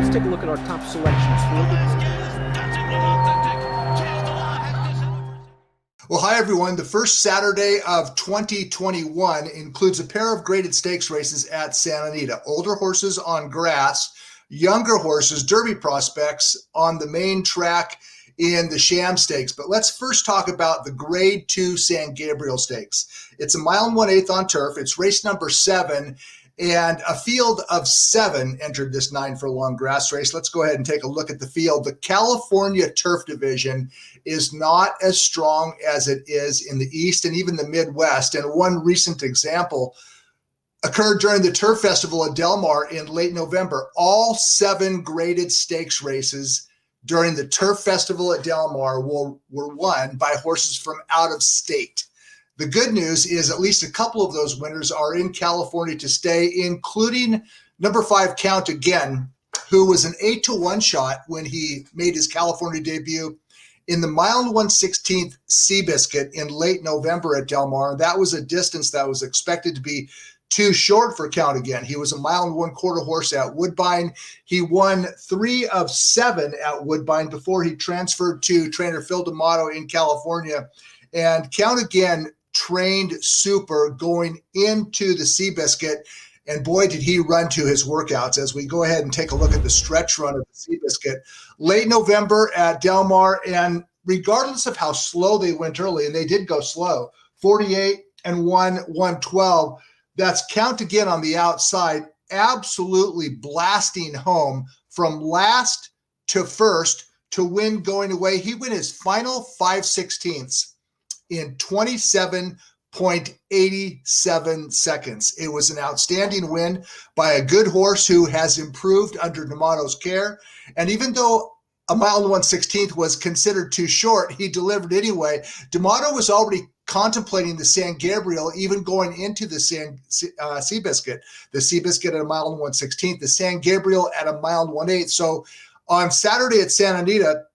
let's take a look at our top selections. Well, hi, everyone. The first Saturday of 2021 includes a pair of graded stakes races at Santa Anita. Older horses on grass, younger horses, Derby prospects on the main track in the Sham Stakes. But let's first talk about the Grade 2 San Gabriel Stakes. It's a 1 1/8 on turf. It's race number 7. And a field of 7 entered this 9-furlong grass race. Let's go ahead and take a look at the field. The California Turf Division is not as strong as it is in the East and even the Midwest. And one recent example occurred during the Turf Festival at Del Mar in late November. All 7 graded stakes races during the Turf Festival at Del Mar were won by horses from out of state. The good news is at least a couple of those winners are in California to stay, including number 5 Count Again, who was an 8-1 shot when he made his California debut in the 1/1/16 Seabiscuit in late November at Del Mar. That was a distance that was expected to be too short for Count Again. He was a 1.25 horse at Woodbine. He won 3 of 7 at Woodbine before he transferred to trainer Phil D'Amato in California. And Count Again trained super going into the Seabiscuit, and boy, did he run to his workouts. As we go ahead and take a look at the stretch run of the Seabiscuit, late November at Del Mar, and regardless of how slow they went early, and they did go slow, 48-1, 112, that's Count Again on the outside, absolutely blasting home from last to first to win going away. He won his final 5/16 in 27.87 seconds. It was an outstanding win by a good horse who has improved under D'Amato's care. And even though a 1/1/16 was considered too short, he delivered anyway. D'Amato was already contemplating the San Gabriel, even going into the Seabiscuit. The Seabiscuit at a 1/1/16, the San Gabriel at a 1/1/8. So on Saturday at Santa Anita,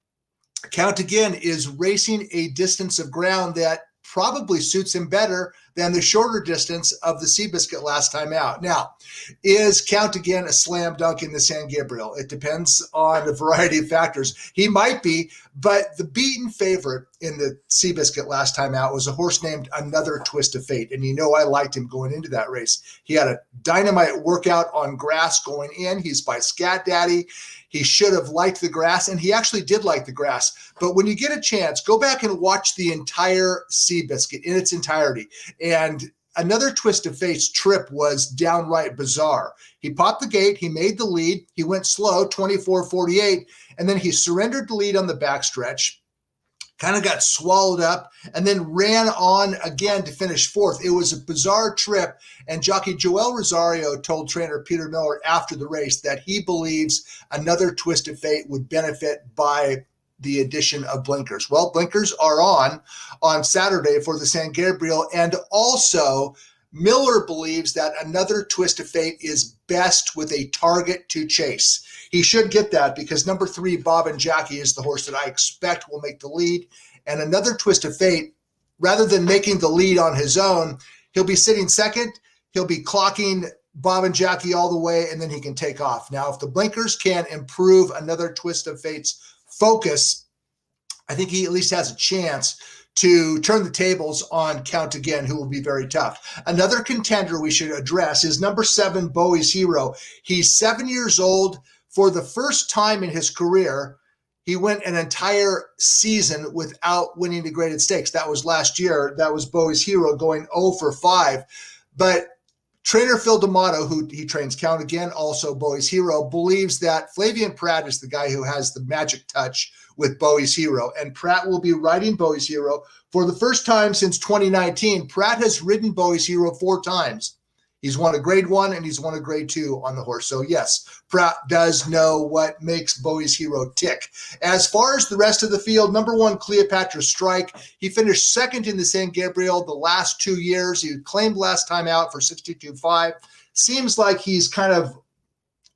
Count Again is racing a distance of ground that probably suits him better than the shorter distance of the Seabiscuit last time out. Now, is Count Again a slam dunk in the San Gabriel? It depends on a variety of factors. He might be, but the beaten favorite in the Seabiscuit last time out was a horse named Another Twist of Fate. And you know I liked him going into that race. He had a dynamite workout on grass going in. He's by Scat Daddy. He should have liked the grass, and he actually did like the grass. But when you get a chance, go back and watch the entire Seabiscuit in its entirety. And Another Twist of Fate's trip was downright bizarre. He popped the gate, he made the lead, he went slow, 24-48, and then he surrendered the lead on the backstretch, kind of got swallowed up, and then ran on again to finish 4th. It was a bizarre trip, and jockey Joel Rosario told trainer Peter Miller after the race that he believes Another Twist of Fate would benefit by the addition of blinkers. Well, blinkers are on Saturday for the San Gabriel, and also Miller believes that Another Twist of Fate is best with a target to chase. He should get that because number 3, Bob and Jackie, is the horse that I expect will make the lead. And Another Twist of Fate, rather than making the lead on his own, he'll be sitting second. He'll be clocking Bob and Jackie all the way, and then he can take off. Now, if the blinkers can improve Another Twist of Fate's focus, I think he at least has a chance to turn the tables on Count Again, who will be very tough. Another contender we should address is number 7, Bowie's Hero. He's 7 years old. For the first time in his career, he went an entire season without winning the graded stakes. That was last year. That was Bowie's Hero going 0 for 5. But trainer Phil D'Amato, who he trains Count Again, also Bowie's Hero, believes that Flavien Prat is the guy who has the magic touch with Bowie's Hero. And Prat will be riding Bowie's Hero for the first time since 2019. Prat has ridden Bowie's Hero 4 times. He's won a grade 1 and he's won a grade 2 on the horse. So yes, Pratt does know what makes Bowie's Hero tick. As far as the rest of the field, number 1, Cleopatra Strike. He finished second in the San Gabriel the last 2 years. He claimed last time out for 62.5. Seems like he's kind of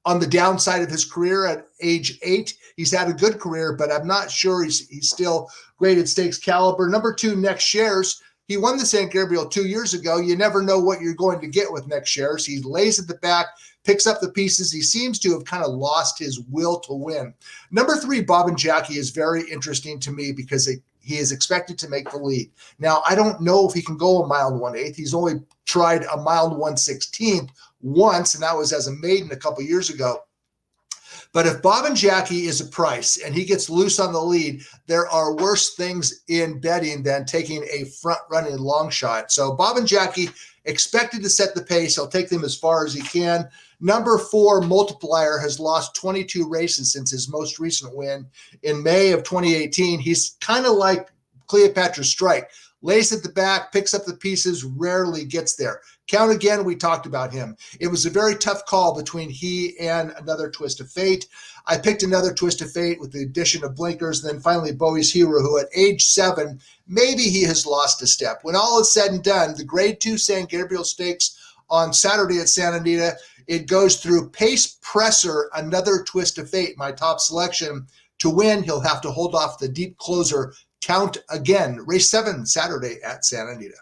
on the downside of his career at age 8. He's had a good career, but I'm not sure he's still graded stakes caliber. Number 2, Next Shares. He won the San Gabriel 2 years ago. You never know what you're going to get with next shares. He lays at the back, picks up the pieces. He seems to have kind of lost his will to win. Number 3, Bob and Jackie, is very interesting to me because he is expected to make the lead. Now, I don't know if he can go a mile and 1/8. He's only tried a mile and 1/16 once, and that was as a maiden a couple years ago. But if Bob and Jackie is a price and he gets loose on the lead, there are worse things in betting than taking a front-running long shot. So Bob and Jackie expected to set the pace. He'll take them as far as he can. Number 4, Multiplier, has lost 22 races since his most recent win in May of 2018. He's kind of like Cleopatra Strike. Lays at the back, picks up the pieces, rarely gets there. Count Again, we talked about him. It was a very tough call between he and Another Twist of Fate. I picked Another Twist of Fate with the addition of blinkers, and then finally Bowie's Hero, who at age 7, maybe he has lost a step. When all is said and done, the Grade 2 San Gabriel Stakes on Saturday at Santa Anita, it goes through Pace Presser, Another Twist of Fate, my top selection. To win, he'll have to hold off the deep closer, Count Again. Race 7, Saturday at Santa Anita.